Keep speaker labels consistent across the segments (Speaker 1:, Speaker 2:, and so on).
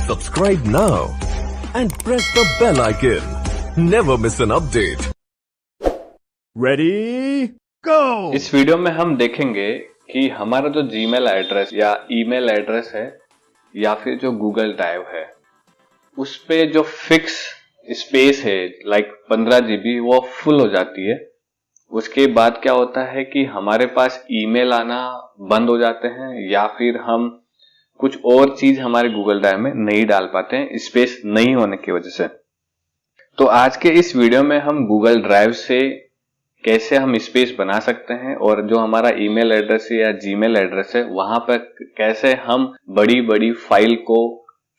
Speaker 1: Subscribe now and press the bell icon. Never miss an update.
Speaker 2: Ready, go!
Speaker 3: इस video में हम देखेंगे कि हमारा जो जीमेल एड्रेस या ईमेल एड्रेस है या फिर जो गूगल ड्राइव है उस पे जो फिक्स स्पेस है लाइक 15 GB वो फुल हो जाती है। उसके बाद क्या होता है कि हमारे पास ईमेल आना बंद हो जाते हैं या फिर हम कुछ और चीज हमारे गूगल ड्राइव में नहीं डाल पाते हैं स्पेस नहीं होने की वजह से। तो आज के इस वीडियो में हम गूगल ड्राइव से कैसे हम स्पेस बना सकते हैं और जो हमारा ईमेल एड्रेस है या जीमेल एड्रेस है वहां पर कैसे हम बड़ी बड़ी फाइल को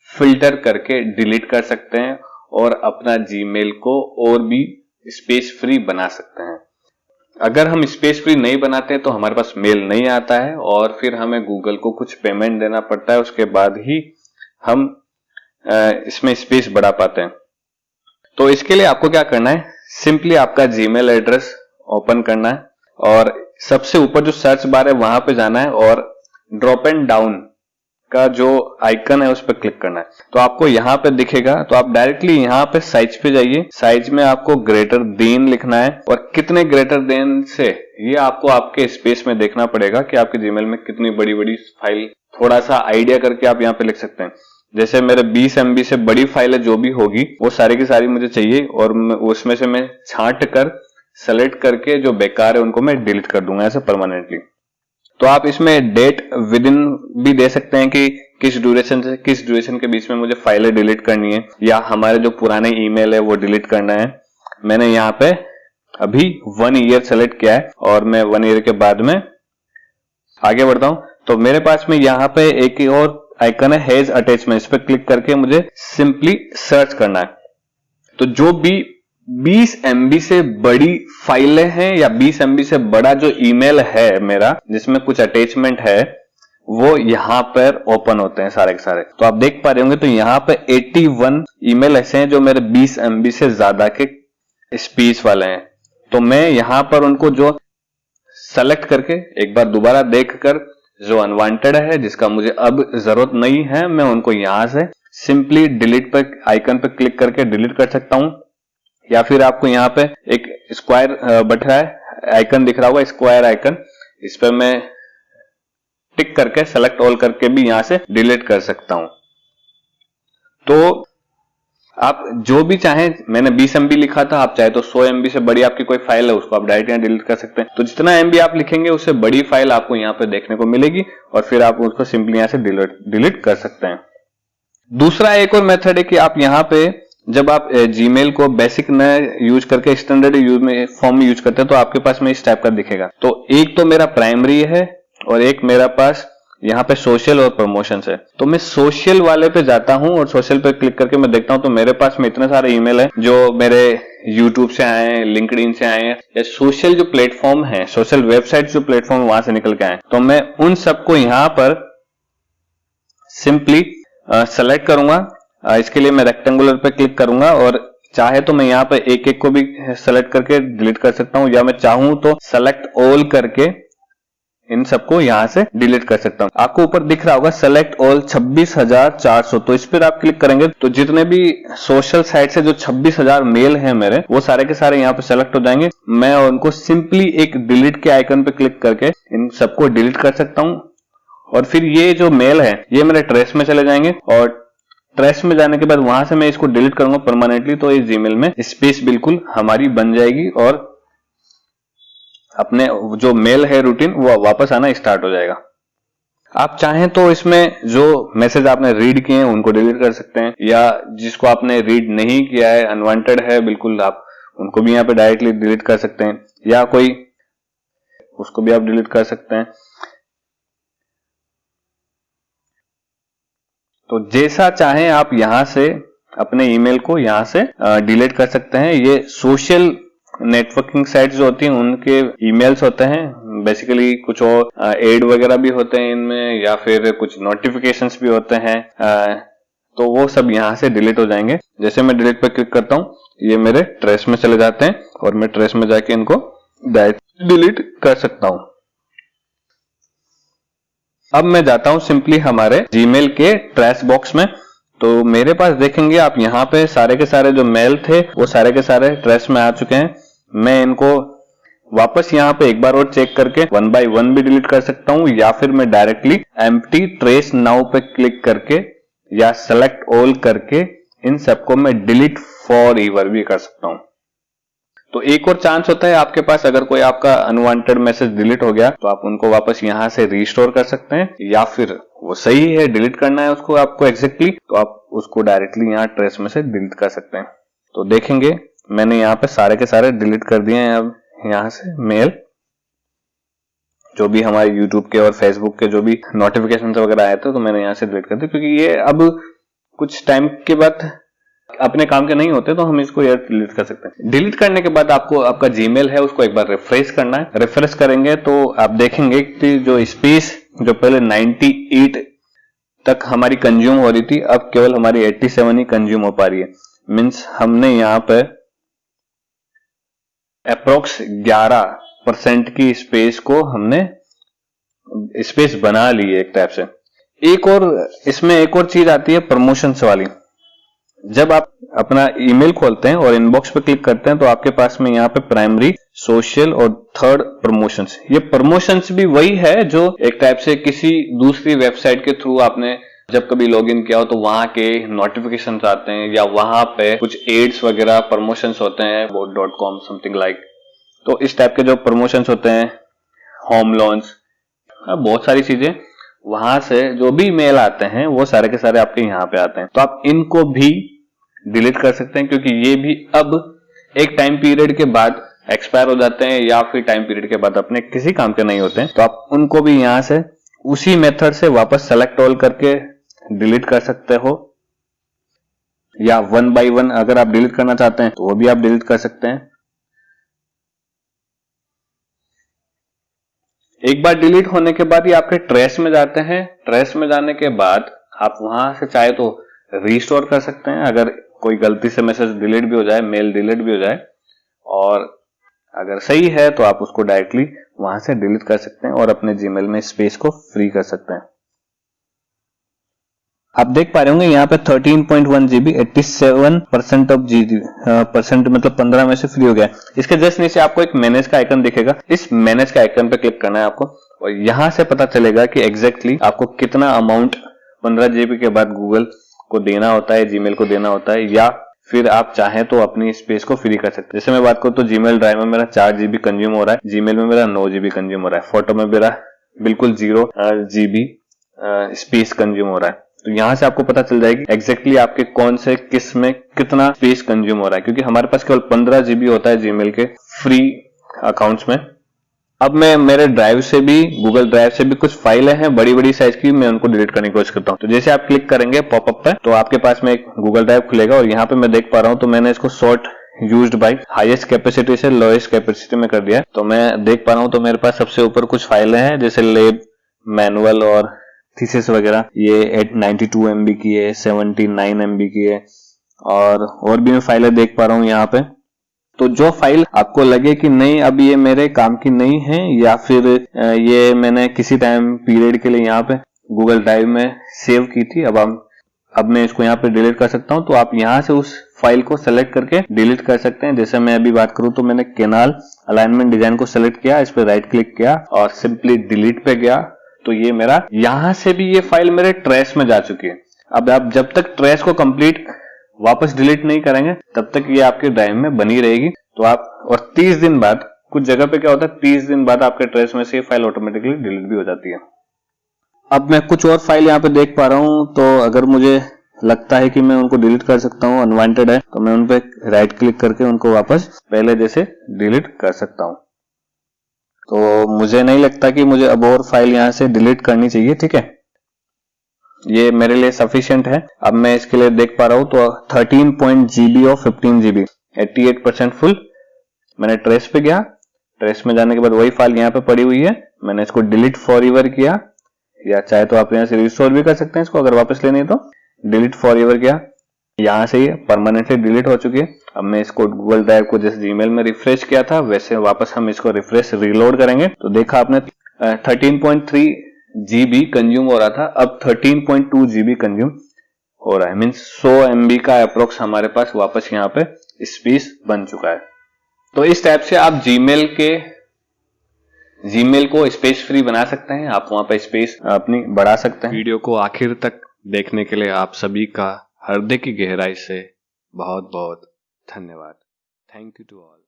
Speaker 3: फिल्टर करके डिलीट कर सकते हैं और अपना जीमेल को और भी स्पेस फ्री बना सकते हैं। अगर हम स्पेस फ्री नहीं बनाते हैं तो हमारे पास मेल नहीं आता है और फिर हमें गूगल को कुछ पेमेंट देना पड़ता है, उसके बाद ही हम इसमें स्पेस बढ़ा पाते हैं। तो इसके लिए आपको क्या करना है, सिंपली आपका जीमेल एड्रेस ओपन करना है और सबसे ऊपर जो सर्च बार है वहां पे जाना है और ड्रॉप एंड डाउन का जो आइकन है उस पर क्लिक करना है। तो आपको यहाँ पे दिखेगा, तो आप डायरेक्टली यहाँ पे साइज पे जाइए। साइज में आपको ग्रेटर देन लिखना है और कितने ग्रेटर देन से ये आपको आपके स्पेस में देखना पड़ेगा कि आपके जीमेल में कितनी बड़ी बड़ी फाइल, थोड़ा सा आइडिया करके आप यहाँ पे लिख सकते हैं। जैसे मेरे 20 MB से बड़ी फाइल है जो भी होगी वो सारी की सारी मुझे चाहिए और उसमें से मैं छांट कर सेलेक्ट करके जो बेकार है उनको मैं डिलीट कर दूंगा ऐसे परमानेंटली। तो आप इसमें डेट विद इन भी दे सकते हैं कि किस ड्यूरेशन से किस ड्यूरेशन के बीच में मुझे फाइलें डिलीट करनी है या हमारे जो पुराने ईमेल है वो डिलीट करना है। मैंने यहाँ पे अभी 1 ईयर सेलेक्ट किया है और मैं 1 ईयर के बाद में आगे बढ़ता हूं। तो मेरे पास में यहाँ पे एक और आइकन है हेज अटैचमेंट, इस पर क्लिक करके मुझे सिंपली सर्च करना है। तो जो भी 20 MB से बड़ी फाइलें हैं या 20 MB से बड़ा जो ईमेल है मेरा जिसमें कुछ अटैचमेंट है वो यहाँ पर ओपन होते हैं सारे के सारे। तो आप देख पा रहे होंगे, तो यहाँ पे 81 ईमेल ऐसे हैं जो मेरे 20 MB से ज्यादा के स्पेस वाले हैं। तो मैं यहाँ पर उनको जो सेलेक्ट करके एक बार दोबारा देखकर जो अनवांटेड है जिसका मुझे अब जरूरत नहीं है मैं उनको यहां से सिंपली डिलीट पर आइकन पर क्लिक करके डिलीट कर सकता हूं। या फिर आपको यहाँ पे एक स्क्वायर बट रहा है आइकन दिख रहा होगा, स्क्वायर आइकन, इस पर मैं टिक करके सेलेक्ट ऑल करके भी यहां से डिलीट कर सकता हूं। तो आप जो भी चाहें, मैंने 20 MB लिखा था, आप चाहे तो 100 MB से बड़ी आपकी कोई फाइल है उसको आप डायरेक्ट यहाँ डिलीट कर सकते हैं। तो जितना MB आप लिखेंगे उससे बड़ी फाइल आपको यहाँ पे देखने को मिलेगी और फिर आप उसको सिंपली यहाँ से डिलीट कर सकते हैं। दूसरा एक और मेथड है कि आप यहाँ पे जब आप जीमेल को बेसिक न यूज करके स्टैंडर्ड यूज में फॉर्म में यूज करते हैं तो आपके पास में इस टाइप का दिखेगा। तो एक तो मेरा प्राइमरी है और एक मेरा पास यहाँ पे सोशल और प्रमोशन है। तो मैं सोशल वाले पे जाता हूँ और सोशल पे क्लिक करके मैं देखता हूँ तो मेरे पास में इतने सारे ईमेल है जो मेरे यूट्यूब से आए हैं, लिंक्डइन से आए हैं या सोशल जो प्लेटफॉर्म है, सोशल वेबसाइट जो प्लेटफॉर्म वहां से निकल के आए। तो मैं उन सबको यहाँ पर सिंपली सेलेक्ट करूंगा। इसके लिए मैं रेक्टेंगुलर पे क्लिक करूंगा और चाहे तो मैं यहाँ पे एक एक को भी सेलेक्ट करके डिलीट कर सकता हूँ या मैं चाहूं तो सेलेक्ट ऑल करके इन सबको यहाँ से डिलीट कर सकता हूँ। आपको ऊपर दिख रहा होगा सेलेक्ट ऑल 26,400, तो इस पर आप क्लिक करेंगे तो जितने भी सोशल साइट से जो 26,000 मेल है मेरे वो सारे के सारे यहाँ पे सेलेक्ट हो जाएंगे। मैं उनको सिंपली एक डिलीट के आइकन पे क्लिक करके इन सबको डिलीट कर सकता हूँ और फिर ये जो मेल है ये मेरे ट्रेस में चले जाएंगे और ट्रेस में जाने के बाद वहां से मैं इसको डिलीट करूंगा परमानेंटली। तो इस जीमेल में स्पेस बिल्कुल हमारी बन जाएगी और अपने जो मेल है रूटीन वो वापस आना स्टार्ट हो जाएगा। आप चाहें तो इसमें जो मैसेज आपने रीड किए हैं उनको डिलीट कर सकते हैं या जिसको आपने रीड नहीं किया है, अनवांटेड है बिल्कुल, आप उनको भी यहाँ पे डायरेक्टली डिलीट कर सकते हैं या कोई उसको भी आप डिलीट कर सकते हैं। तो जैसा चाहें आप यहां से अपने ईमेल को यहां से डिलीट कर सकते हैं। ये सोशल नेटवर्किंग साइट्स जो होती हैं उनके ईमेल्स होते हैं, बेसिकली कुछ और एड वगैरह भी होते हैं इनमें या फिर कुछ नोटिफिकेशंस भी होते हैं, तो वो सब यहां से डिलीट हो जाएंगे। जैसे मैं डिलीट पर क्लिक करता हूं ये मेरे ट्रेस में चले जाते हैं और मैं ट्रेस में जाके इनको डायरेक्ट डिलीट कर सकता हूं। अब मैं जाता हूं सिंपली हमारे जीमेल के ट्रैश बॉक्स में। तो मेरे पास देखेंगे आप यहाँ पे सारे के सारे जो मेल थे वो सारे के सारे ट्रेस में आ चुके हैं। मैं इनको वापस यहाँ पे एक बार और चेक करके 1 by 1 भी डिलीट कर सकता हूँ, या फिर मैं डायरेक्टली एम्प्टी ट्रेस नाउ पे क्लिक करके या सेलेक्ट ऑल करके इन सबको मैं डिलीट फॉर एवर भी कर सकता हूँ। तो एक और चांस होता है आपके पास, अगर कोई आपका अनवांटेड मैसेज डिलीट हो गया तो आप उनको वापस यहाँ से रिस्टोर कर सकते हैं, या फिर वो सही है डिलीट करना है उसको आपको एग्जैक्टली, तो आप उसको डायरेक्टली यहाँ ट्रेस में से डिलीट कर सकते हैं। तो देखेंगे मैंने यहाँ पे सारे के सारे डिलीट कर दिए हैं। अब यहाँ से मेल जो भी हमारे यूट्यूब के और फेसबुक के जो भी नोटिफिकेशन वगैरह आए थे तो मैंने यहाँ से डिलीट कर दिया, क्योंकि ये अब कुछ टाइम के बाद अपने काम के नहीं होते तो हम इसको यार डिलीट कर सकते हैं। डिलीट करने के बाद आपको आपका जीमेल है उसको एक बार रिफ्रेश करना है। रिफ्रेश करेंगे तो आप देखेंगे कि जो स्पेस जो पहले 98 तक हमारी कंज्यूम हो रही थी, अब केवल हमारी 87 ही कंज्यूम हो पा रही है। मीन्स हमने यहाँ पे अप्रोक्स 11% की स्पेस को हमने स्पेस बना ली है एक टाइप से। एक और इसमें एक और चीज आती है प्रमोशंस वाली। जब आप अपना ईमेल खोलते हैं और इनबॉक्स पे क्लिक करते हैं तो आपके पास में यहाँ पे प्राइमरी, सोशल और थर्ड प्रमोशंस, ये प्रमोशंस भी वही है जो एक टाइप से किसी दूसरी वेबसाइट के थ्रू आपने जब कभी लॉगिन किया हो तो वहां के नोटिफिकेशंस आते हैं, या वहां पे कुछ एड्स वगैरह प्रमोशंस होते हैं .com समथिंग लाइक। तो इस टाइप के जो प्रमोशंस होते हैं, होम लॉन्च, बहुत सारी चीजें, वहां से जो भी मेल आते हैं वो सारे के सारे आपके यहाँ पे आते हैं। तो आप इनको भी डिलीट कर सकते हैं, क्योंकि ये भी अब एक टाइम पीरियड के बाद एक्सपायर हो जाते हैं, या फिर टाइम पीरियड के बाद अपने किसी काम के नहीं होते हैं। तो आप उनको भी यहाँ से उसी मेथड से वापस सेलेक्ट ऑल करके डिलीट कर सकते हो, या 1 by 1 अगर आप डिलीट करना चाहते हैं तो वो भी आप डिलीट कर सकते हैं। एक बार डिलीट होने के बाद ये आपके ट्रेस में जाते हैं। ट्रेस में जाने के बाद आप वहां से चाहे तो रिस्टोर कर सकते हैं, अगर कोई गलती से मैसेज डिलीट भी हो जाए, मेल डिलीट भी हो जाए, और अगर सही है तो आप उसको डायरेक्टली वहां से डिलीट कर सकते हैं और अपने जीमेल में स्पेस को फ्री कर सकते हैं। आप देख पा रहे होंगे यहाँ पे 13.1 GB 87% ऑफ परसेंट मतलब 15 में से फ्री हो गया। इसके जस्ट नीचे आपको एक मैनेज का आइकन दिखेगा, इस मैनेज का आइकन पे क्लिक करना है आपको, और यहां से पता चलेगा कि एग्जैक्टली आपको कितना अमाउंट 15 GB के बाद गूगल को देना होता है, जीमेल को देना होता है, या फिर आप चाहें तो अपनी स्पेस को फ्री कर सकते हैं। जैसे मैं बात करूं तो जीमेल ड्राइव में मेरा 4 GB कंज्यूम हो रहा है, जीमेल में मेरा 9 GB कंज्यूम हो रहा है, फोटो में मेरा बिल्कुल 0 GB स्पेस कंज्यूम हो रहा है। तो यहां से आपको पता चल जाएगी एग्जैक्टली आपके कौन से किस में कितना स्पेस कंज्यूम हो रहा है, क्योंकि हमारे पास केवल 15 GB होता है जीमेल के फ्री अकाउंट्स में। अब मैं मेरे ड्राइव से भी, गूगल ड्राइव से भी कुछ फाइलें हैं बड़ी बड़ी साइज की, मैं उनको डिलीट करने की कोशिश करता हूं। तो जैसे आप क्लिक करेंगे पॉपअप पे तो आपके पास में एक गूगल ड्राइव खुलेगा, और यहाँ पे मैं देख पा रहा हूं तो मैंने इसको sort used by highest capacity से लोएस्ट कैपेसिटी में कर दिया है। तो मैं देख पा रहा हूं तो मेरे पास सबसे ऊपर कुछ फाइलें हैं जैसे लैब, मैनुअल और थीसिस वगैरह, ये 92 MB की है, 79 MB की है, और भी मैं फाइलें देख पा रहा हूं यहाँ पे। तो जो फाइल आपको लगे कि नहीं अब ये मेरे काम की नहीं है, या फिर ये मैंने किसी टाइम पीरियड के लिए यहाँ पे गूगल ड्राइव में सेव की थी, अब मैं इसको यहाँ पे डिलीट कर सकता हूँ, तो आप यहाँ से उस फाइल को सेलेक्ट करके डिलीट कर सकते हैं। जैसे मैं अभी बात करूँ तो मैंने कैनाल अलाइनमेंट डिजाइन को सेलेक्ट किया, इस पर राइट क्लिक किया और सिंपली डिलीट पे गया, तो ये मेरा यहां से भी ये फाइल मेरे ट्रेस में जा चुकी है। अब आप जब तक ट्रेस को कंप्लीट वापस डिलीट नहीं करेंगे तब तक ये आपके ड्राइव में बनी रहेगी। तो आप, और 30 दिन बाद, कुछ जगह पे क्या होता है 30 दिन बाद आपके ट्रेस में से ये फाइल ऑटोमेटिकली डिलीट भी हो जाती है। अब मैं कुछ और फाइल यहाँ पे देख पा रहा हूं, तो अगर मुझे लगता है कि मैं उनको डिलीट कर सकता हूँ, अनवांटेड है, तो मैं उन पे राइट क्लिक करके उनको वापस पहले जैसे डिलीट कर सकता हूँ। तो मुझे नहीं लगता कि मुझे अब और फाइल यहां से डिलीट करनी चाहिए, ठीक है, ये मेरे लिए सफिशिएंट है। अब मैं इसके लिए देख पा रहा हूं तो 13 GB और 15 GB 88% फुल। मैंने ट्रेस पे गया, ट्रेस में जाने के बाद वही फाइल यहाँ पे पड़ी हुई है, मैंने इसको डिलीट फॉर एवर किया, या चाहे तो आप यहाँ से रिस्टोर भी कर सकते हैं इसको अगर वापस लेनी है तो। डिलीट फॉर एवर किया, यहाँ से ये परमानेंटली डिलीट हो चुकी है। अब मैं इसको गूगल ड्राइव को जैसे जीमेल में रिफ्रेश किया था वैसे वापस हम इसको रिफ्रेश रीलोड करेंगे, तो देखा आपने 13.3 GB कंज्यूम हो रहा था, अब 13.2 GB कंज्यूम हो रहा है, मीन्स 100 MB का अप्रोक्स हमारे पास वापस यहाँ पे स्पेस बन चुका है। तो इस टाइप से आप जीमेल को स्पेस फ्री बना सकते हैं, आप वहां पे स्पेस अपनी बढ़ा सकते हैं। वीडियो को आखिर तक देखने के लिए आप सभी का हृदय की गहराई से बहुत बहुत धन्यवाद। Thank you to all.